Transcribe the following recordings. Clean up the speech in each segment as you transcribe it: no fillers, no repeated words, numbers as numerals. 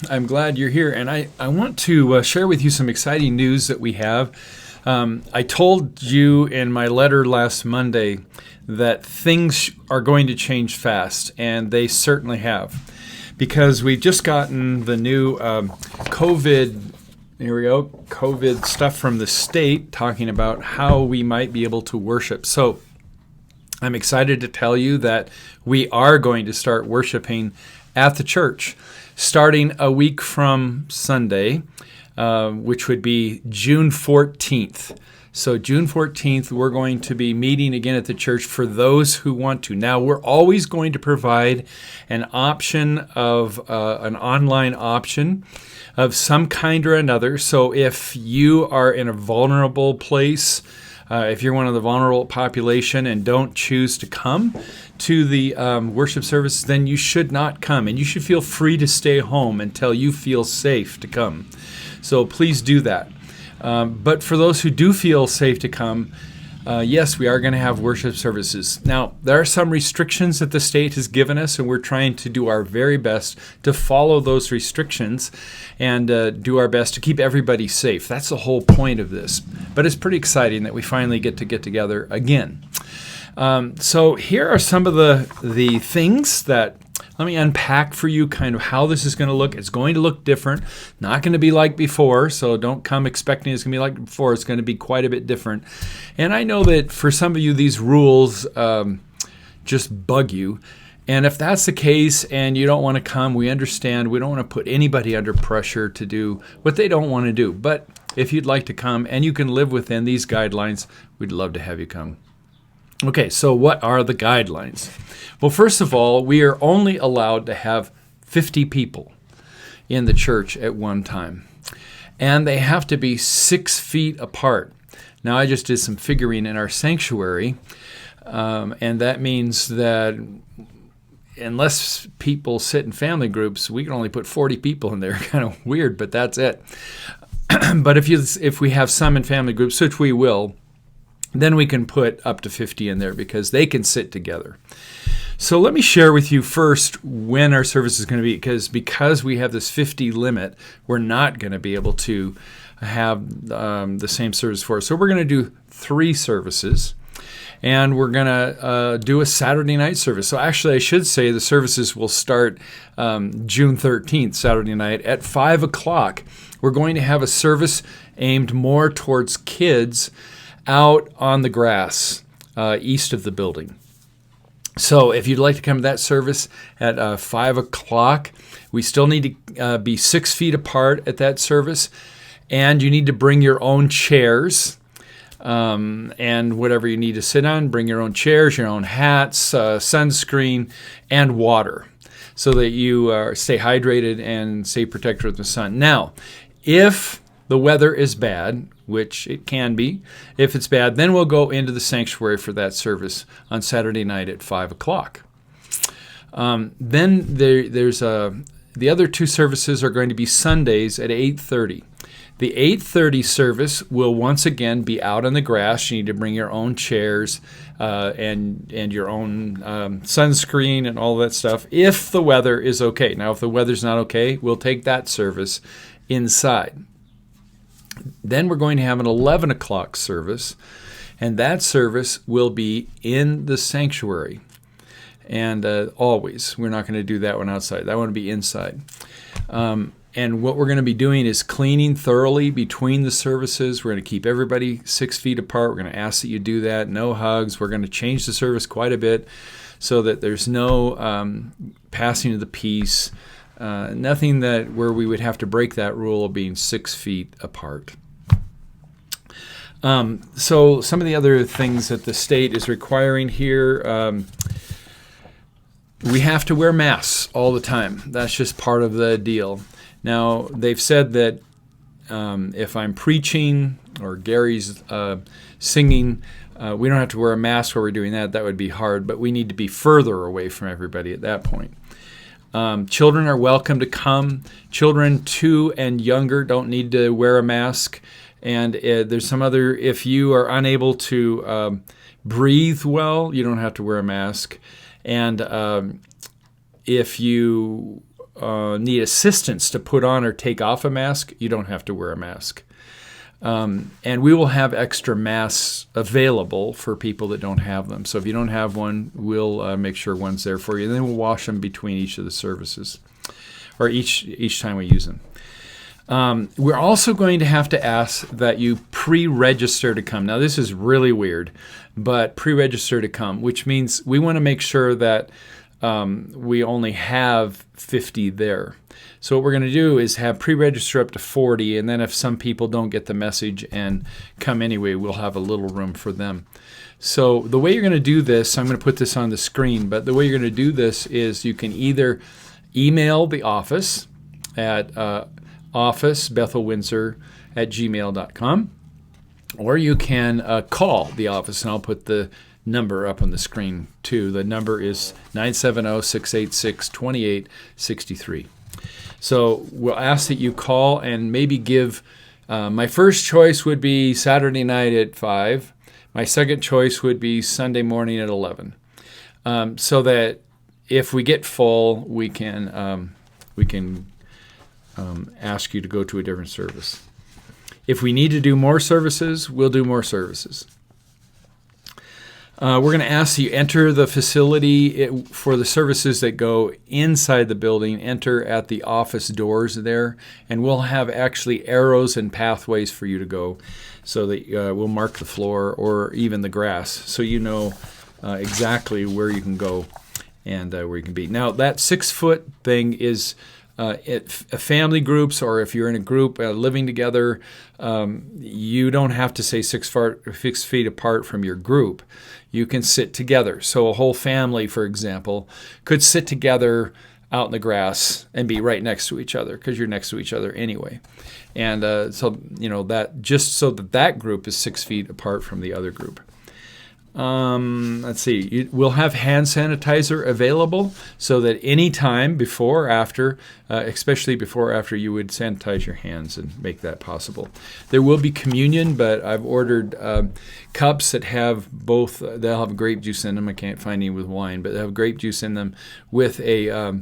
I'm glad you're here, and I want to share with you some exciting news that we have. I told you in my letter last Monday that things are going to change fast, and they certainly have, because we've just gotten the new COVID stuff from the state talking about how we might be able to worship. So I'm excited to tell you that we are going to start worshiping at the church starting a week from Sunday, which would be June 14th. So June 14th, we're going to be meeting again at the church for those who want to. Now, we're always going to provide an option of an online option of some kind or another. So if you are in a vulnerable place, if you're one of the vulnerable population and don't choose to come to the worship service, then you should not come. And you should feel free to stay home until you feel safe to come. So please do that. But for those who do feel safe to come, yes, we are going to have worship services. Now, there are some restrictions that the state has given us, and we're trying to do our very best to follow those restrictions and do our best to keep everybody safe. That's the whole point of this. But it's pretty exciting that we finally get together again. So here are some of the things that, let me unpack for you kind of how this is going to look. It's going to look different, not going to be like before, so don't come expecting it's going to be like before. It's going to be quite a bit different. And I know that for some of you, these rules just bug you. And if that's the case and you don't want to come, we understand. We don't want to put anybody under pressure to do what they don't want to do. But if you'd like to come and you can live within these guidelines, we'd love to have you come. Okay, so what are the guidelines? Well, first of all, we are only allowed to have 50 people in the church at one time. And they have to be 6 feet apart. Now, I just did some figuring in our sanctuary, and that means that unless people sit in family groups, we can only put 40 people in there. Kind of weird, but that's it. But if we have some in family groups, which we will, then we can put up to 50 in there because they can sit together. So let me share with you first when our service is going to be, because we have this 50 limit, we're not going to be able to have the same service for us. So we're going to do 3 services, and we're going to do a Saturday night service. So actually, I should say the services will start June 13th, Saturday night, at 5 o'clock. We're going to have a service aimed more towards kids out on the grass east of the building. So if you'd like to come to that service at 5 o'clock, we still need to be 6 feet apart at that service, and you need to bring your own chairs and whatever you need to sit on. Bring your own chairs, your own hats, sunscreen, and water so that you stay hydrated and stay protected from the sun. Now, if the weather is bad, which it can be, if it's bad, then we'll go into the sanctuary for that service on Saturday night at 5 o'clock. Then there's the other 2 services are going to be Sundays at 8:30. The 8:30 service will once again be out on the grass. You need to bring your own chairs and your own sunscreen and all that stuff if the weather is okay. Now, if the weather's not okay, we'll take that service inside. Then we're going to have an 11 o'clock service, and that service will be in the sanctuary. And always, we're not going to do that one outside. That one will be inside. And what we're going to be doing is cleaning thoroughly between the services. We're going to keep everybody 6 feet apart. We're going to ask that you do that. No hugs. We're going to change the service quite a bit so that there's no passing of the peace. Nothing where we would have to break that rule of being 6 feet apart. So some of the other things that the state is requiring here, we have to wear masks all the time. That's just part of the deal. Now, they've said that if I'm preaching or Gary's singing, we don't have to wear a mask while we're doing that. That would be hard, but we need to be further away from everybody at that point. Children are welcome to come. Children 2 and younger don't need to wear a mask. And there's some other, if you are unable to breathe well, you don't have to wear a mask. And if you need assistance to put on or take off a mask, you don't have to wear a mask. And we will have extra masks available for people that don't have them. So if you don't have one, we'll make sure one's there for you. And then we'll wash them between each of the services, or each time we use them. We're also going to have to ask that you pre-register to come. Now, this is really weird, but pre-register to come, which means we want to make sure that we only have 50 there. So what we're going to do is have pre-register up to 40, and then if some people don't get the message and come anyway, we'll have a little room for them. So the way you're going to do this, I'm going to put this on the screen, but the way you're going to do this is you can either email the office at office.bethelwindsor@gmail.com, or you can call the office, and I'll put the number up on the screen too. The number is 970-686-2863. So we'll ask that you call and maybe give, my first choice would be Saturday night at 5. My second choice would be Sunday morning at 11. So that if we get full, we can ask you to go to a different service. If we need to do more services, we'll do more services. We're going to ask you enter the facility for the services that go inside the building. Enter at the office doors there, and we'll have actually arrows and pathways for you to go, so that we'll mark the floor or even the grass, so you know exactly where you can go and where you can be. Now, that 6-foot thing is family groups, or if you're in a group living together, you don't have to say 6 feet apart from your group. You can sit together. So a whole family, for example, could sit together out in the grass and be right next to each other, because you're next to each other anyway. And so, that just so that group is 6 feet apart from the other group. Let's see. We'll have hand sanitizer available, so that any time before or after, especially before or after, you would sanitize your hands and make that possible. There will be communion, but I've ordered cups that have both. They'll have grape juice in them. I can't find any with wine, but they have grape juice in them with a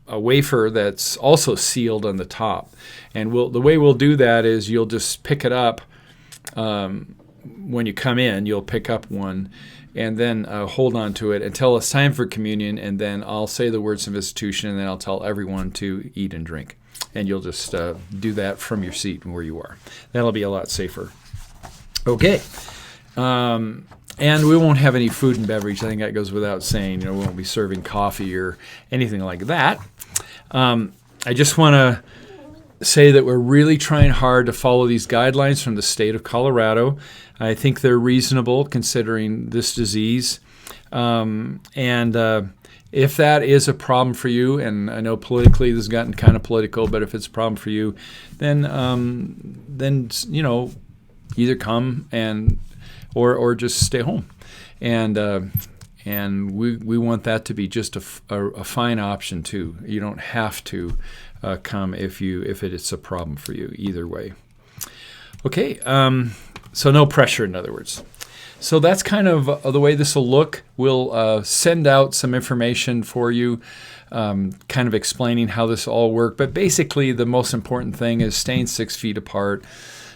wafer that's also sealed on the top. And the way we'll do that is you'll just pick it up. When you come in, you'll pick up one and then hold on to it until it's time for communion, and then I'll say the words of institution, and then I'll tell everyone to eat and drink. And you'll just do that from your seat and where you are. That'll be a lot safer. Okay. And we won't have any food and beverage. I think that goes without saying. We won't be serving coffee or anything like that. I just want to say that we're really trying hard to follow these guidelines from the state of Colorado. I think they're reasonable considering this disease. If that is a problem for you, and I know politically this has gotten kind of political, but if it's a problem for you, then either come or just stay home. And we want that to be just a fine option too. You don't have to come if it is a problem for you either way. Okay, so no pressure, in other words. So that's kind of the way this will look. We'll send out some information for you, kind of explaining how this all works. But basically, the most important thing is staying 6 feet apart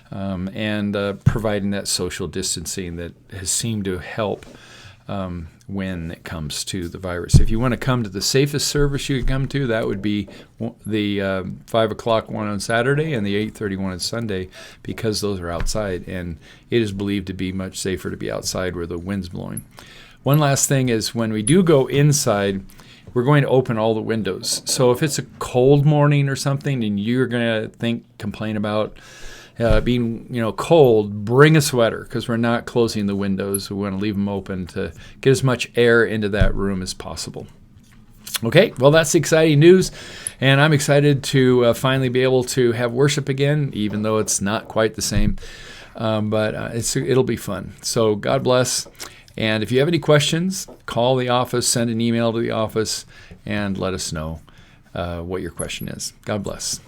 and providing that social distancing that has seemed to help when it comes to the virus. If you want to come to the safest service you can come to, that would be the 5 o'clock one on Saturday and the 8:30 one on Sunday, because those are outside, and it is believed to be much safer to be outside where the wind's blowing. One last thing is, when we do go inside, we're going to open all the windows. So if it's a cold morning or something and you're going to complain about being cold, bring a sweater, because we're not closing the windows. We want to leave them open to get as much air into that room as possible. Okay, well, that's exciting news, and I'm excited to finally be able to have worship again, even though it's not quite the same, but it'll be fun. So God bless, and if you have any questions, call the office, send an email to the office, and let us know what your question is. God bless.